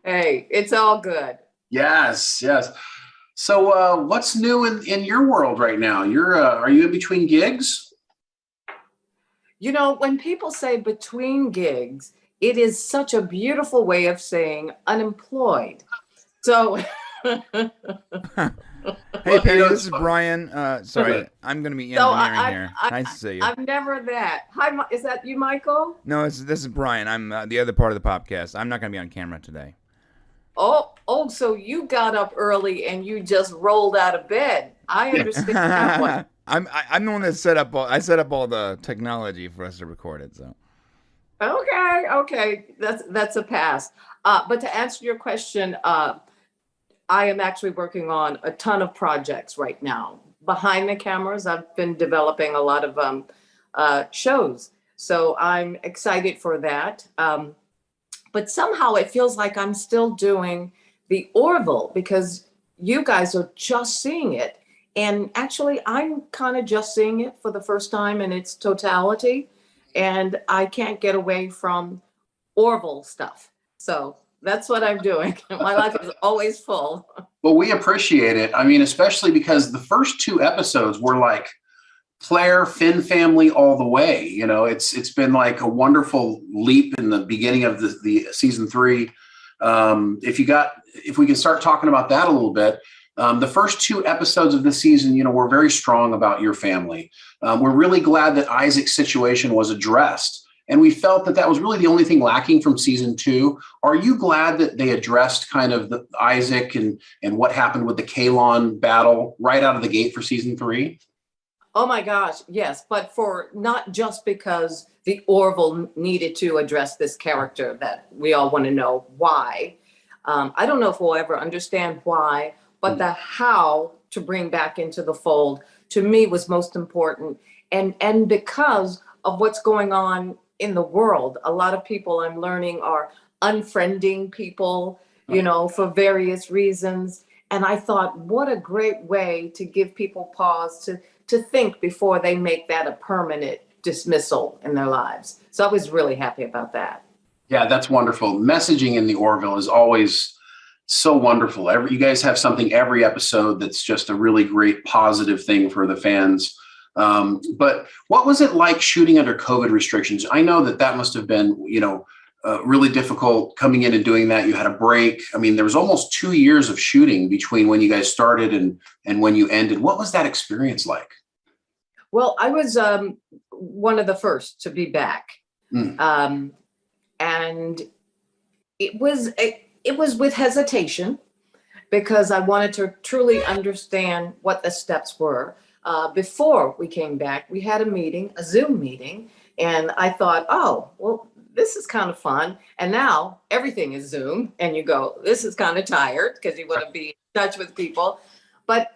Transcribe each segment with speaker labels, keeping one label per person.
Speaker 1: Hey, it's all good.
Speaker 2: Yes, yes. So, what's new in your world right now? Are you in between gigs?
Speaker 1: When people say between gigs, it is such a beautiful way of saying unemployed. So,
Speaker 3: Hey,
Speaker 2: Well,
Speaker 3: Penny,
Speaker 2: it's
Speaker 3: this is
Speaker 2: fun.
Speaker 3: Brian. Sorry, I'm going to be
Speaker 1: so
Speaker 3: engineering here. Nice to see you.
Speaker 1: I'm never that. Hi, is that you, Michael?
Speaker 3: No, this is Brian. I'm the other part of the podcast. I'm not going to be on camera today.
Speaker 1: So you got up early and you just rolled out of bed. I understand that one.
Speaker 3: I'm the one that set up all. I set up all the technology for us to record it. So
Speaker 1: Okay, that's a pass. But to answer your question, I am actually working on a ton of projects right now. Behind the cameras, I've been developing a lot of shows. So I'm excited for that. But somehow it feels like I'm still doing the Orville because you guys are just seeing it. And actually, I'm kind of just seeing it for the first time in its totality. And I can't get away from Orville stuff. So that's what I'm doing. My life is always full.
Speaker 2: Well, we appreciate it. I mean, especially because the first two episodes were like Claire Finn family all the way. It's been like a wonderful leap in the beginning of the season three. If we can start talking about that a little bit. The first two episodes of the season, were very strong about your family. We're really glad that Isaac's situation was addressed. And we felt that that was really the only thing lacking from season two. Are you glad that they addressed kind of Isaac and what happened with the Kalon battle right out of the gate for season three?
Speaker 1: Oh my gosh, yes. But for not just because the Orville needed to address this character that we all want to know why. I don't know if we'll ever understand why, but the how to bring back into the fold to me was most important. And because of what's going on in the world, a lot of people I'm learning are unfriending people, for various reasons. And I thought, what a great way to give people pause to think before they make that a permanent dismissal in their lives. So I was really happy about that.
Speaker 2: Yeah, that's wonderful. Messaging in the Orville is always so wonderful. You guys have something every episode that's just a really great positive thing for the fans. But what was it like shooting under COVID restrictions? I know that must have been, really difficult coming in and doing that. You had a break. I mean, there was almost 2 years of shooting between when you guys started and when you ended. What was that experience like?
Speaker 1: Well, I was one of the first to be back. And it was with hesitation because I wanted to truly understand what the steps were. Before we came back, we had a Zoom meeting, and I thought, oh, well, this is kind of fun. And now everything is Zoom, and you go, this is kind of tired because you want to be in touch with people. But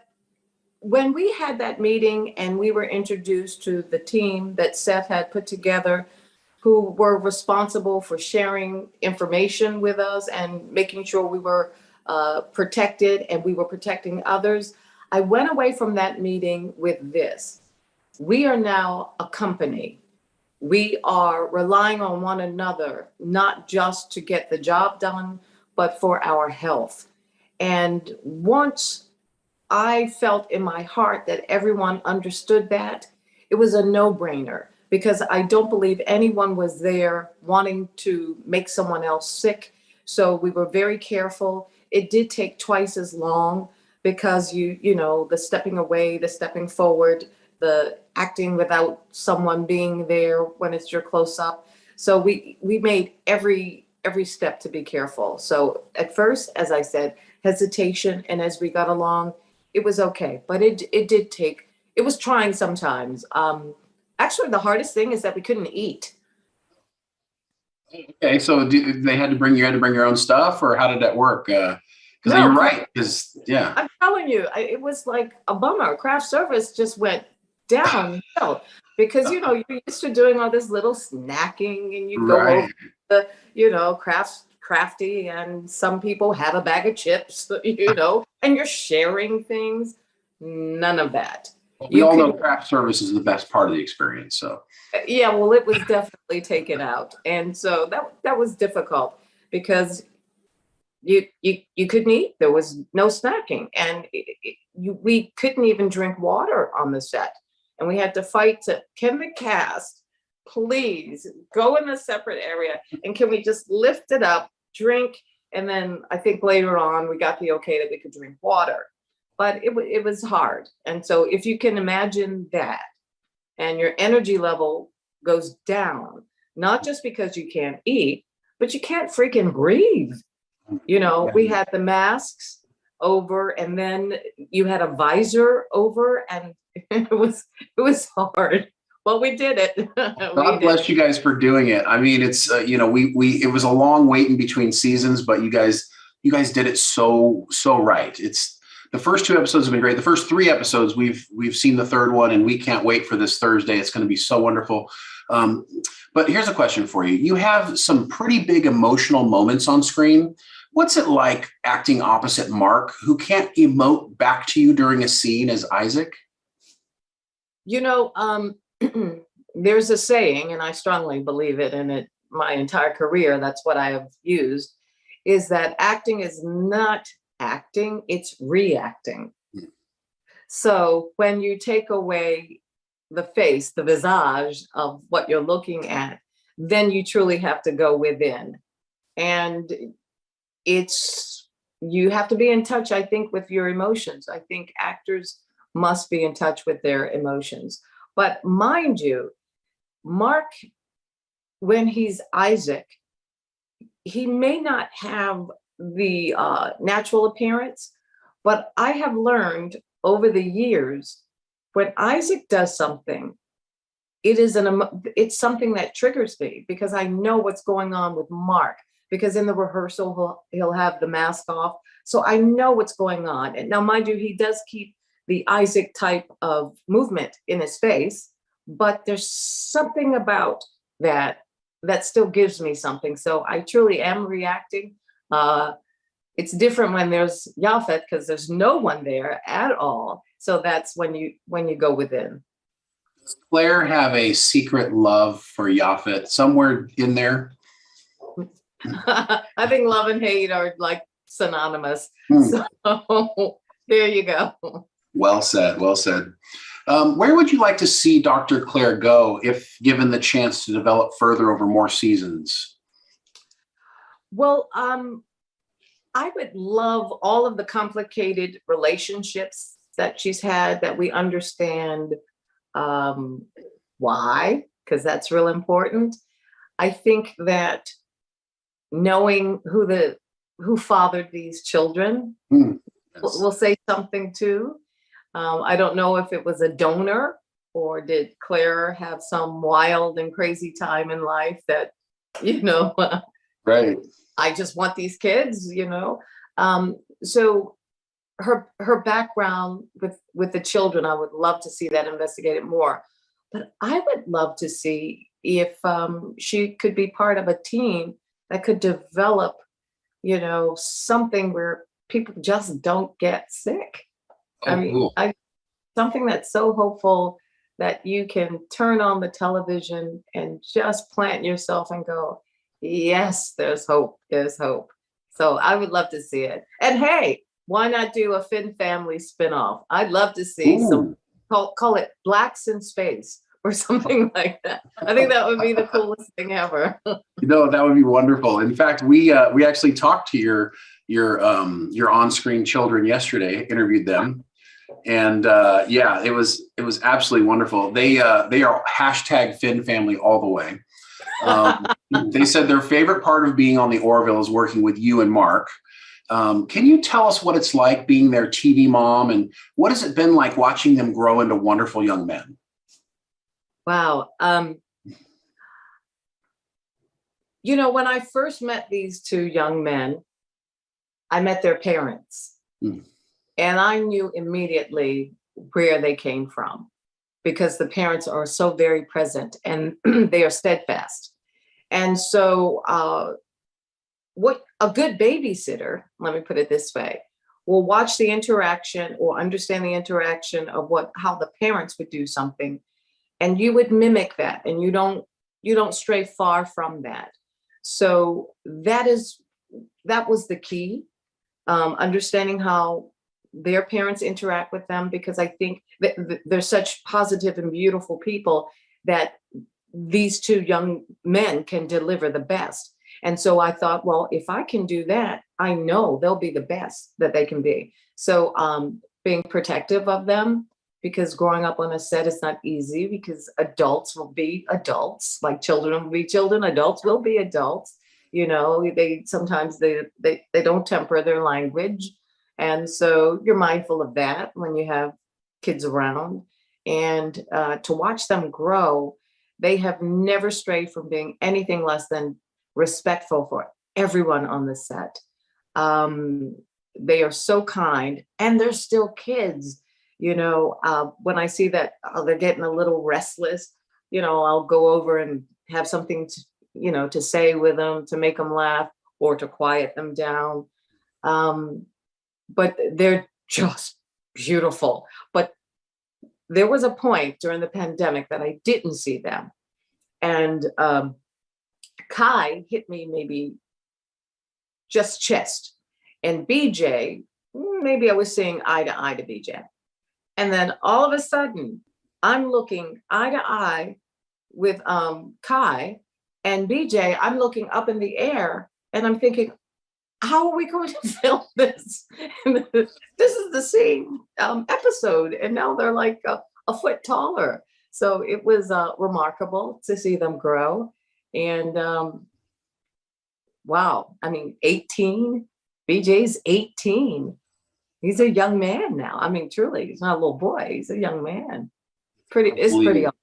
Speaker 1: when we had that meeting and we were introduced to the team that Seth had put together, who were responsible for sharing information with us and making sure we were protected and we were protecting others, I went away from that meeting with this. We are now a company. We are relying on one another, not just to get the job done, but for our health. And once I felt in my heart that everyone understood that, it was a no-brainer because I don't believe anyone was there wanting to make someone else sick. So we were very careful. It did take twice as long because the stepping away, the stepping forward, the acting without someone being there when it's your close up. So we made every step to be careful. So at first, as I said, hesitation, and as we got along, it was okay. But it was trying sometimes. Actually, the hardest thing is that we couldn't eat.
Speaker 2: Okay, so they had to bring your own stuff, or how did that work? Because
Speaker 1: No,
Speaker 2: you're right. Because yeah,
Speaker 1: I'm telling you, it was like a bummer. Craft service just went downhill because you're used to doing all this little snacking, and you go over
Speaker 2: right.
Speaker 1: the crafty, and some people have a bag of chips, and you're sharing things. None of that.
Speaker 2: We
Speaker 1: You
Speaker 2: all know
Speaker 1: could,
Speaker 2: craft service is the best part of the experience. So
Speaker 1: yeah, well, it was definitely taken out, and so that was difficult because you couldn't eat. There was no snacking, and we couldn't even drink water on the set, and we had to fight to, can the cast please go in a separate area, and can we just lift it up, drink, and then I think later on we got the okay that we could drink water, but it was hard. And so if you can imagine that, and your energy level goes down, not just because you can't eat, but you can't freaking breathe. We had the masks over, and then you had a visor over, and it was hard. Well, we did it.
Speaker 2: God bless you guys for doing it. I mean, it's it was a long wait in between seasons, but you guys did it so right. It's the first 2 episodes have been great. The first 3 episodes, we've seen the third one, and we can't wait for this Thursday. It's going to be so wonderful. But here's a question for you. You have some pretty big emotional moments on screen. What's it like acting opposite Mark, who can't emote back to you during a scene as Isaac?
Speaker 1: There's a saying, and I strongly believe it, and my entire career, that's what I have used, is that acting is not acting, it's reacting. So when you take away the face, the visage of what you're looking at, then you truly have to go within. And you have to be in touch, I think, with your emotions. I think actors must be in touch with their emotions. But mind you, Mark, when he's Isaac, he may not have the natural appearance, but I have learned over the years, when Isaac does something, it's something that triggers me, because I know what's going on with Mark, because in the rehearsal, he'll have the mask off. So I know what's going on. And now, mind you, he does keep the Isaac type of movement in his face, but there's something about that still gives me something. So I truly am reacting. It's different when there's Yaphet, because there's no one there at all. So that's when you go within.
Speaker 2: Does Claire have a secret love for Yaphet somewhere in there?
Speaker 1: I think love and hate are like synonymous. So there you go.
Speaker 2: Well said. Well said. Where would you like to see Dr. Claire go if given the chance to develop further over more seasons?
Speaker 1: Well, I would love all of the complicated relationships that she's had, that we understand why, because that's real important. I think that knowing who fathered these children will say something too. I don't know if it was a donor, or did Claire have some wild and crazy time in life that,
Speaker 2: right.
Speaker 1: I just want these kids, So her background with the children, I would love to see that investigated more. But I would love to see if she could be part of a team that could develop, something where people just don't get sick.
Speaker 2: Cool.
Speaker 1: Something that's so hopeful that you can turn on the television and just plant yourself and go, yes, there's hope. There's hope. So I would love to see it. And hey, why not do a Finn family spinoff? I'd love to see some, call it Blacks in Space or something like that. I think that would be the coolest thing ever.
Speaker 2: That would be wonderful. In fact, we actually talked to your on-screen children yesterday, interviewed them. And it was absolutely wonderful. They are hashtag Finn family all the way. They said their favorite part of being on the Orville is working with you and Mark. Can you tell us what it's like being their TV mom, and what has it been like watching them grow into wonderful young men?
Speaker 1: Wow. When I first met these 2 young men, I met their parents. And I knew immediately where they came from, because the parents are so very present and they are steadfast. And so what a good babysitter, let me put it this way, will watch the interaction or understand the interaction of how the parents would do something, and you would mimic that, and you don't stray far from that. So that is that was the key, understanding how their parents interact with them, because I think that they're such positive and beautiful people that these two young men can deliver the best. And so I thought, well, if I can do that, I know they'll be the best that they can be. So being protective of them, because growing up on a set is not easy, because adults will be adults, like children will be children, adults will be adults. You know, they sometimes they don't temper their language. And so you're mindful of that when you have kids around. And to watch them grow, they have never strayed from being anything less than respectful for everyone on the set. They are so kind, and they're still kids. You know, when I see that they're getting a little restless, you know, I'll go over and have something to, you know, to say with them, to make them laugh or to quiet them down. But they're just beautiful. But there was a point during the pandemic that I didn't see them. And Kai hit me maybe just chest. And BJ, maybe I was seeing eye to eye to BJ. And then all of a sudden, I'm looking eye to eye with Kai, and BJ, I'm looking up in the air, and I'm thinking, how are we going to film this? This is the same episode, and now they're like a foot taller. So it was remarkable to see them grow. And wow, I mean, 18, BJ's 18. He's a young man now. I mean, truly, he's not a little boy. He's a young man. It's pretty awesome.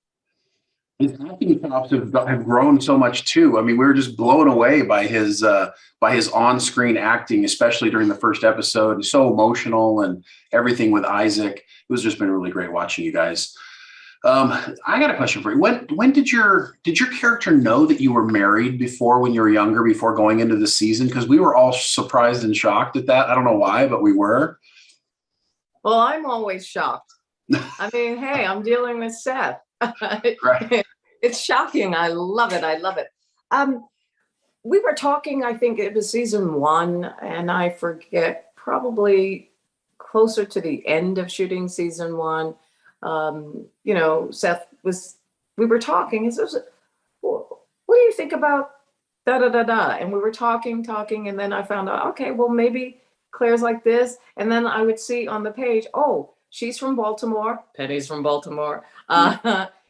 Speaker 2: His acting chops have grown so much too. I mean, we were just blown away by his on-screen acting, especially during the first episode. He's so emotional and everything with Isaac. It was just been really great watching you guys. I got a question for you. When did your character know that you were married before, when you were younger, before going into the season? Because we were all surprised and shocked at that. I don't know why, but we were.
Speaker 1: Well, I'm always shocked. I mean, hey, I'm dealing with Seth.
Speaker 2: Right.
Speaker 1: It's shocking. I love it. I love it. We were talking, I think it was season 1, and I forget, probably closer to the end of shooting season 1. You know, we were talking, he says, well, what do you think about da da da da? And we were talking, and then I found out, okay, well, maybe Claire's like this. And then I would see on the page, oh, she's from Baltimore, Penny's from Baltimore.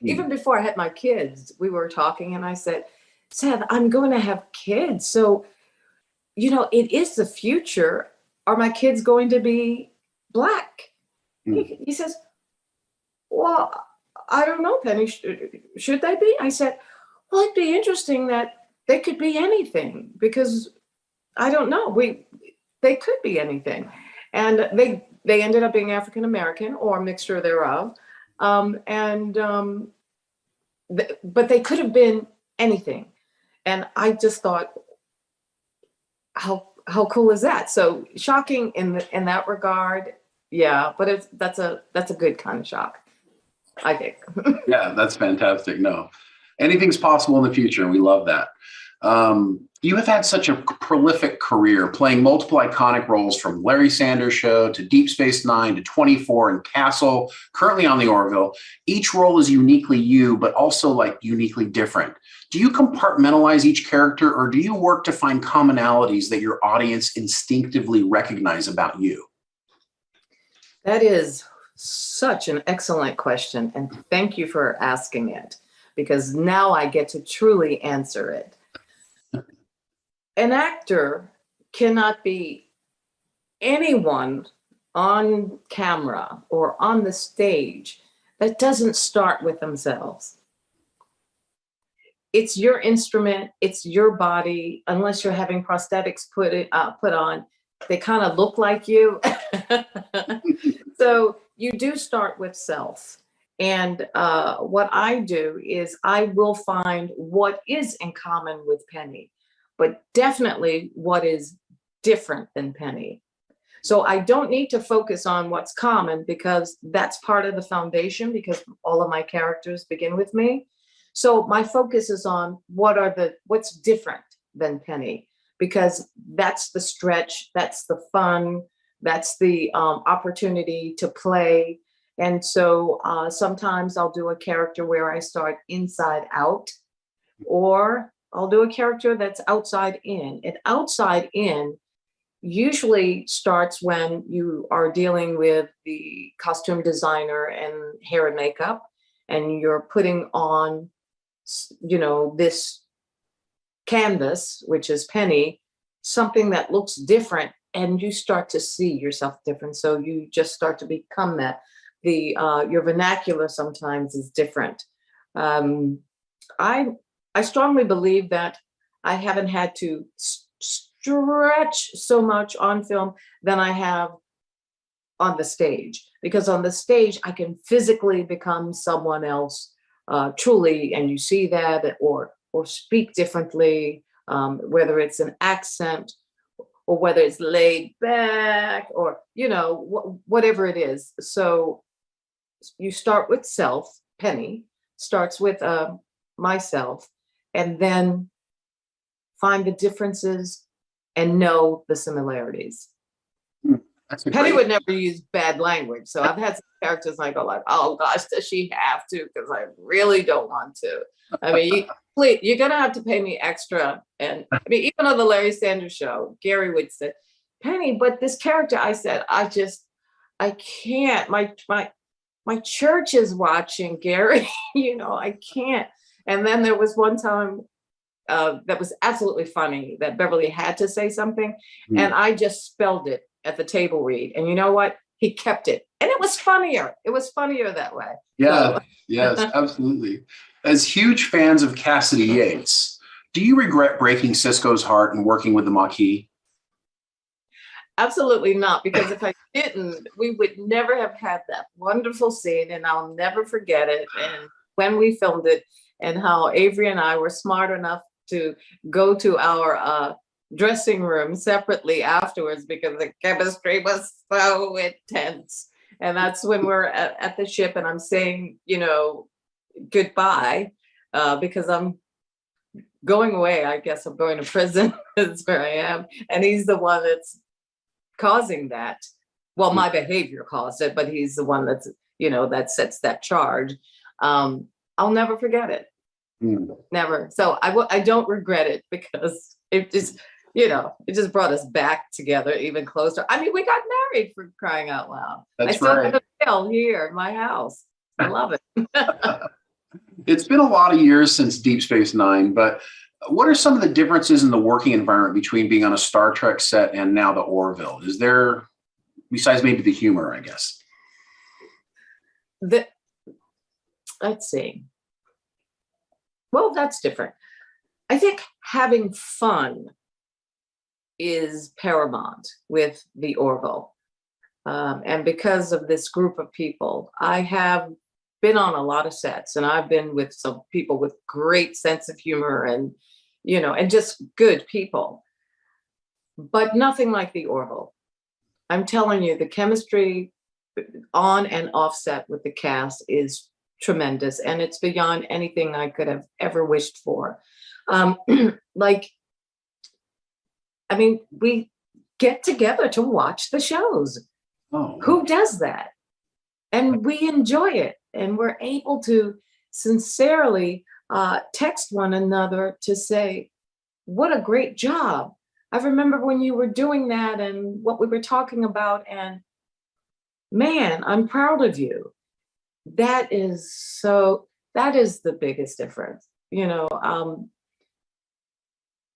Speaker 1: Even before I had my kids, we were talking, and I said, Seth, I'm going to have kids. So, you know, it is the future. Are my kids going to be Black? He says, well, I don't know, Penny, should they be? I said, well, it'd be interesting that they could be anything, because I don't know, they could be anything. And they ended up being African-American or a mixture thereof. But they could have been anything. And I just thought, how cool is that? So shocking in that regard. Yeah, but that's a good kind of shock, I think.
Speaker 2: Yeah, that's fantastic. No, anything's possible in the future, and we love that. You have had such a prolific career, playing multiple iconic roles, from Larry Sanders Show to Deep Space Nine to 24 and Castle, currently on the Orville. Each role is uniquely you, but also like uniquely different. Do you compartmentalize each character, or do you work to find commonalities that your audience instinctively recognize about you?
Speaker 1: That is such an excellent question, and thank you for asking it, because now I get to truly answer it. An actor cannot be anyone on camera or on the stage that doesn't start with themselves. It's your instrument, it's your body, unless you're having prosthetics put on. They kind of look like you. So you do start with self. And what I do is I will find what is in common with Penny, but definitely what is different than Penny. So I don't need to focus on what's common, because that's part of the foundation, because all of my characters begin with me. So my focus is on what's different than Penny, because that's the stretch, that's the fun, that's the opportunity to play. And so sometimes I'll do a character where I start inside out, or I'll do a character that's outside in. And outside in usually starts when you are dealing with the costume designer and hair and makeup, and you're putting on, this canvas, which is Penny, something that looks different, and you start to see yourself different. So you just start to become that. Your vernacular sometimes is different. I strongly believe that I haven't had to stretch so much on film than I have on the stage, because on the stage I can physically become someone else, truly, and you see that, or speak differently, whether it's an accent or whether it's laid back, or whatever it is. So you start with self. Penny starts with myself, and then find the differences and know the similarities. Penny would never use bad language. So I've had some characters I go like, oh gosh, does she have to? Because I really don't want to. I mean, please, you're gonna have to pay me extra. And I mean, even on the Larry Sanders Show, Gary would say, Penny, but this character, I said, I can't. My church is watching, Gary. I can't. And then there was one time that was absolutely funny that Beverly had to say something, and I just spelled it at the table read. And you know what? He kept it. And it was funnier. It was funnier that way.
Speaker 2: Yeah,
Speaker 1: So.
Speaker 2: yes, absolutely. As huge fans of Cassidy Yates, do you regret breaking Cisco's heart and working with the Maquis?
Speaker 1: Absolutely not, because if I didn't, we would never have had that wonderful scene, and I'll never forget it. And when we filmed it, and how Avery and I were smart enough to go to our dressing room separately afterwards, because the chemistry was so intense. And that's when we're at the ship, and I'm saying, goodbye, because I'm going away. I guess I'm going to prison. That's where I am. And he's the one that's causing that. Well, my behavior caused it, but he's the one that's, that sets that charge. I'll never forget it. Never. So I don't regret it, because it just, it just brought us back together even closer. I mean, we got married, for crying out loud.
Speaker 2: That's
Speaker 1: I still
Speaker 2: right.
Speaker 1: have a veil here in my house. I love it.
Speaker 2: It's been a lot of years since Deep Space Nine, but what are some of the differences in the working environment between being on a Star Trek set and now the Orville? Is there, besides maybe the humor, I guess?
Speaker 1: Let's see. Well, that's different. I think having fun is paramount with the Orville. And because of this group of people, I have been on a lot of sets, and I've been with some people with great sense of humor, and, and just good people, but nothing like the Orville. I'm telling you, the chemistry on and off set with the cast is tremendous, and it's beyond anything I could have ever wished for. We get together to watch the shows.
Speaker 2: Oh.
Speaker 1: Who does that? And we enjoy it, and we're able to sincerely text one another to say, what a great job. I remember when you were doing that and what we were talking about, and man, I'm proud of you. That is the biggest difference.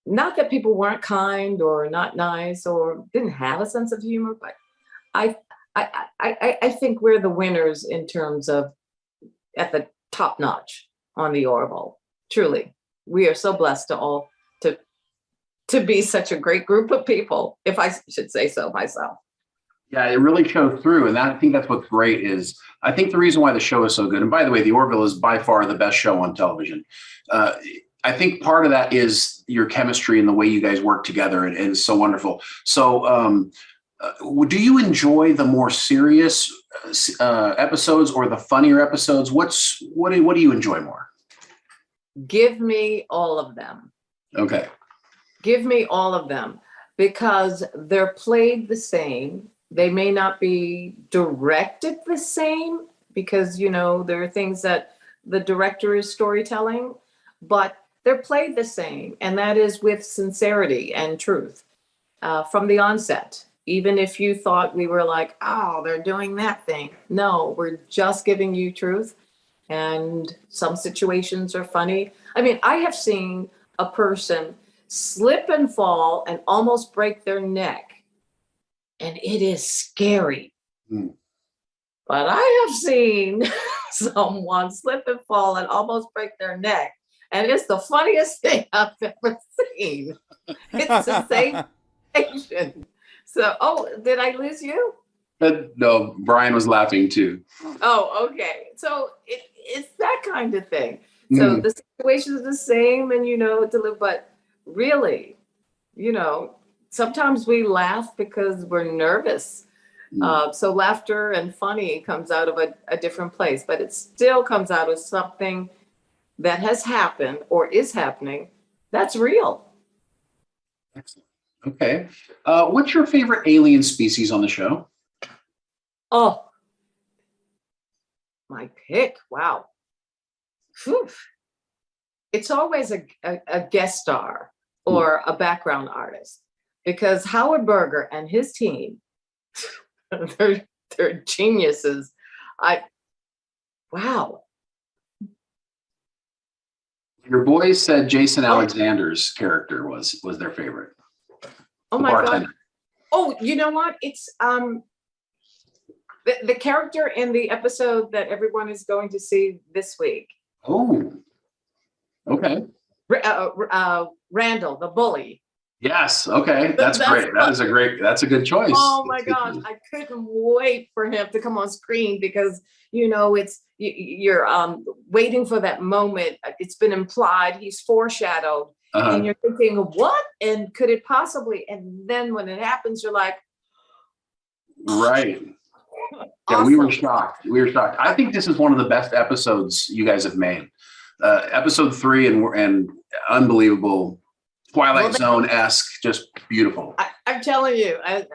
Speaker 1: Not that people weren't kind or not nice or didn't have a sense of humor, but I think we're the winners in terms of at the top notch on the Orville. Truly, we are so blessed to be such a great group of people, if I should say so myself.
Speaker 2: Yeah, it really shows through. And I think that's what's great is, I think the reason why the show is so good, and by the way, the Orville is by far the best show on television. I think part of that is your chemistry and the way you guys work together, and it's so wonderful. So do you enjoy the more serious episodes or the funnier episodes? What do you enjoy more?
Speaker 1: Give me all of them.
Speaker 2: Okay.
Speaker 1: Give me all of them because they're played the same. They may not be directed the same because, there are things that the director is storytelling, but they're played the same. And that is with sincerity and truth from the onset. Even if you thought we were like, oh, they're doing that thing. No, we're just giving you truth. And some situations are funny. I mean, I have seen a person slip and fall and almost break their neck. And it is scary.
Speaker 2: Mm.
Speaker 1: But I have seen someone slip and fall and almost break their neck. And it's the funniest thing I've ever seen. It's the same patient. So, did I lose you?
Speaker 2: No, Brian was laughing too.
Speaker 1: Oh, okay. So it's that kind of thing. So the situation is the same and to live, but really, sometimes we laugh because we're nervous. So laughter and funny comes out of a different place, but it still comes out of something that has happened or is happening that's real.
Speaker 2: Excellent. Okay. What's your favorite alien species on the show?
Speaker 1: Oh, my pick. Wow. Whew. It's always a guest star or a background artist because Howard Berger and his team, they're geniuses. Wow.
Speaker 2: Your boys said Jason Alexander's character was their favorite.
Speaker 1: Oh my God. Oh, you know what? It's the character in the episode that everyone is going to see this week.
Speaker 2: Oh, okay.
Speaker 1: Randall, the bully.
Speaker 2: Yes. Okay. That's great. That's a good choice.
Speaker 1: Oh my gosh. I couldn't wait for him to come on screen because, you're waiting for that moment. It's been implied. He's foreshadowed. And you're thinking, what? And could it possibly? And then when it happens, you're like,
Speaker 2: right. Yeah,
Speaker 1: awesome.
Speaker 2: we were shocked. I think this is one of the best episodes you guys have made. Episode 3 and unbelievable, Twilight Zone-esque, just beautiful.
Speaker 1: I'm telling you, I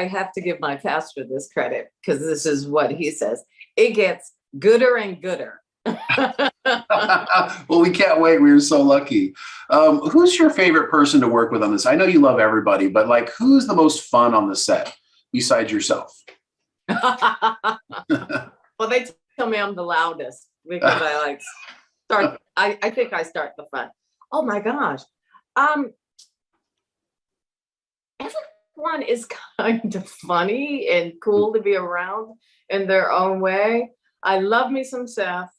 Speaker 1: have to give my pastor this credit because this is what he says. It gets gooder and gooder.
Speaker 2: Well, we can't wait. We were so lucky. Who's your favorite person to work with on this? I know you love everybody, but who's the most fun on the set besides yourself?
Speaker 1: Well, they tell me I'm the loudest because I start. I think I start the fun. Oh my gosh. Everyone is kind of funny and cool to be around in their own way. I love me some Seth.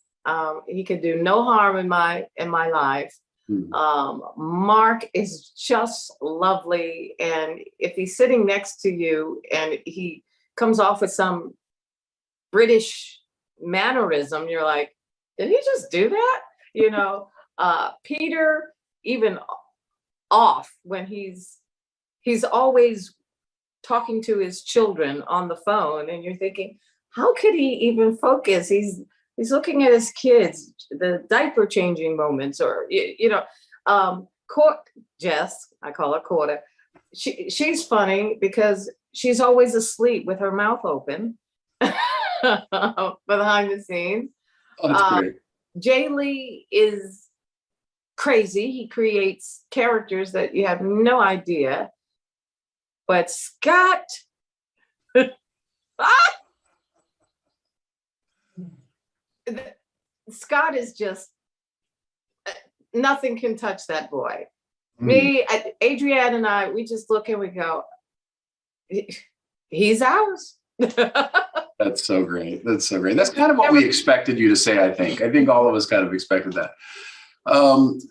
Speaker 1: He could do no harm in my life. Mark is just lovely. And if he's sitting next to you and he comes off with some British mannerism, you're like, did he just do that? Peter, even off when he's always talking to his children on the phone and you're thinking, how could he even focus? He's looking at his kids, the diaper changing moments, or Jess, I call her Corda. She's funny because she's always asleep with her mouth open behind the scenes.
Speaker 2: Oh, that's great.
Speaker 1: Jay Lee is crazy. He creates characters that you have no idea. But Scott, Scott is just, nothing can touch that boy. Me, Adrienne and I, we just look and we go, he's ours.
Speaker 2: That's so great. That's kind of what we expected you to say, I think. I think all of us kind of expected that.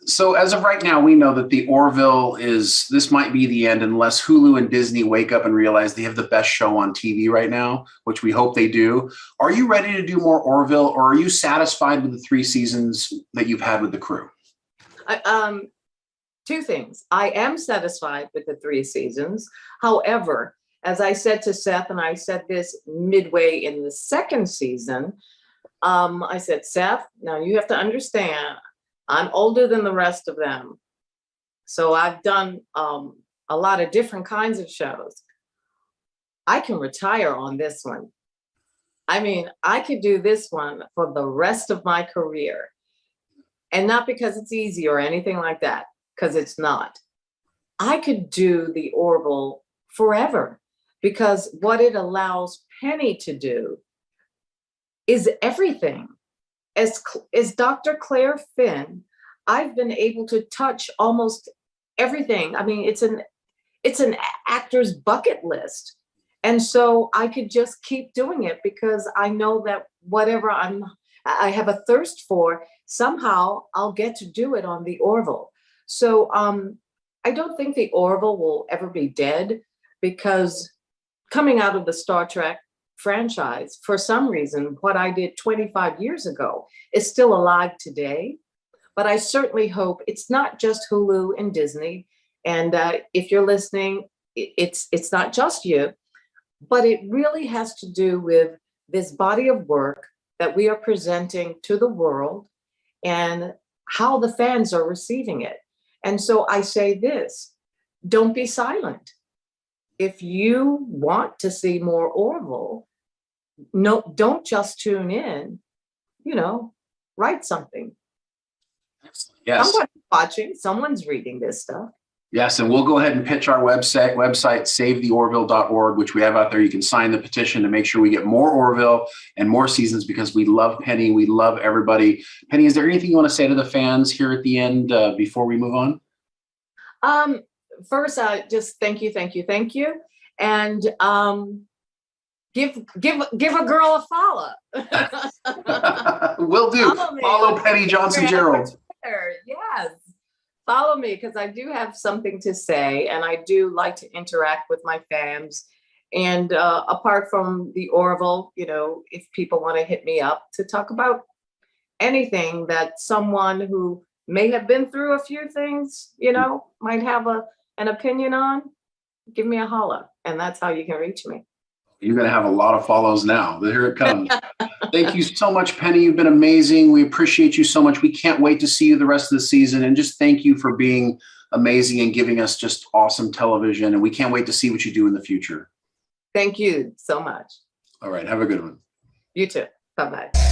Speaker 2: So as of right now, we know that the Orville this might be the end unless Hulu and Disney wake up and realize they have the best show on TV right now, which we hope they do. Are you ready to do more Orville, or are you satisfied with the 3 seasons that you've had with the crew?
Speaker 1: 2 things. I am satisfied with the 3 seasons. However, as I said to Seth, and I said this midway in the 2nd season, I said, Seth, now you have to understand, I'm older than the rest of them. So I've done a lot of different kinds of shows. I can retire on this one. I mean, I could do this one for the rest of my career. And not because it's easy or anything like that, because it's not. I could do the Orville forever, because what it allows Penny to do is everything. As Dr. Claire Finn, I've been able to touch almost everything. I mean, it's an actor's bucket list. And so I could just keep doing it, because I know that whatever I have a thirst for, somehow I'll get to do it on the Orville. So I don't think the Orville will ever be dead, because coming out of the Star Trek franchise, for some reason, what I did 25 years ago is still alive today. But I certainly hope it's not just Hulu and Disney. And if you're listening, it's not just you, but it really has to do with this body of work that we are presenting to the world and how the fans are receiving it. And so I say this, don't be silent. If you want to see more Orville, no, don't just tune in, write something.
Speaker 2: Excellent. Yes.
Speaker 1: Someone's watching, someone's reading this stuff.
Speaker 2: Yes, and we'll go ahead and pitch our website, savetheorville.org, which we have out there. You can sign the petition to make sure we get more Orville and more seasons, because we love Penny. We love everybody. Penny, is there anything you want to say to the fans here at the end before we move on?
Speaker 1: First, just thank you. And give a girl a follow.
Speaker 2: Will do. Follow Penny Johnson Jerald.
Speaker 1: Yes. Follow me, because I do have something to say, and I do like to interact with my fans. And apart from the Orville, if people want to hit me up to talk about anything that someone who may have been through a few things, might have an opinion on, give me a holla. And that's how you can reach me.
Speaker 2: You're going to have a lot of follows now. Here it comes. Thank you so much, Penny. You've been amazing. We appreciate you so much. We can't wait to see you the rest of the season. And just thank you for being amazing and giving us just awesome television. And we can't wait to see what you do in the future.
Speaker 1: Thank you so much.
Speaker 2: All right. Have a good one.
Speaker 1: You too. Bye-bye.